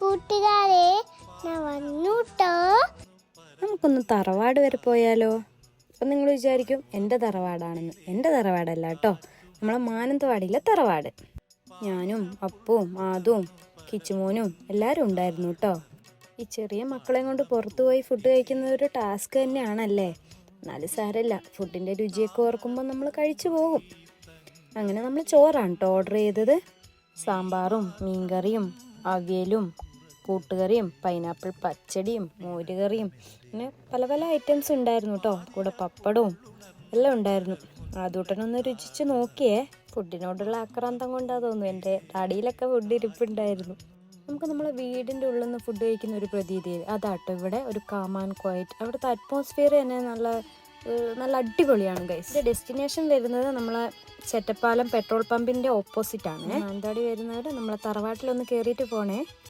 കൂട്ടുകാരെ ഞാൻ വന്നുട്ടോ. നമുക്കൊന്ന് തറവാട് വരെ പോയാലോ? അപ്പം നിങ്ങൾ വിചാരിക്കും എൻ്റെ തറവാടാണെന്ന്. എൻ്റെ തറവാടല്ല കേട്ടോ, നമ്മളെ മാനന്തവാടിയിലെ തറവാട്. ഞാനും അപ്പവും ആദും കിച്ചുമോനും എല്ലാവരും ഉണ്ടായിരുന്നു കേട്ടോ. ഈ ചെറിയ മക്കളെ കൊണ്ട് പുറത്തു പോയി ഫുഡ് കഴിക്കുന്നത് ഒരു ടാസ്ക് തന്നെയാണല്ലേ. എന്നാലും സാരമില്ല, ഫുഡിൻ്റെ രുചിയൊക്കെ ഓർക്കുമ്പോൾ നമ്മൾ കഴിച്ചു പോകും. അങ്ങനെ നമ്മൾ ചോറാണ് കേട്ടോ ഓർഡർ ചെയ്തത്. സാമ്പാറും മീൻകറിയും അവിയലും കൂട്ടുകറിയും പൈനാപ്പിൾ പച്ചടിയും മോരുകറിയും പിന്നെ പല പല ഐറ്റംസ് ഉണ്ടായിരുന്നു കേട്ടോ. കൂടെ പപ്പടവും എല്ലാം ഉണ്ടായിരുന്നു. ആദൂട്ടനൊന്ന് രുചിച്ച് നോക്കിയേ. ഫുഡിനോടുള്ള ആക്രാന്തം കൊണ്ടാ തോന്നുന്നു, എൻ്റെ അടിയിലൊക്കെ ഫുഡ് ഇരിപ്പുണ്ടായിരുന്നു. നമുക്ക് നമ്മളെ വീടിൻ്റെ ഉള്ളിൽ നിന്ന് ഫുഡ് കഴിക്കുന്ന ഒരു പ്രതീതി അതാട്ടോ ഇവിടെ. ഒരു കാം ആൻഡ് ക്വയറ്റ്, അവിടുത്തെ അറ്റ്മോസ്ഫിയർ തന്നെ നല്ല അടിപൊളിയാണ് ഗൈസ്. ഇതിൻ്റെ ഡെസ്റ്റിനേഷൻ വരുന്നത് നമ്മളെ ചെറ്റപ്പാലം പെട്രോൾ പമ്പിൻ്റെ ഓപ്പോസിറ്റാണ്. മാനന്തവാടി വരുന്നവർ നമ്മളെ തറവാട്ടിലൊന്ന് കയറിയിട്ട് പോണേ.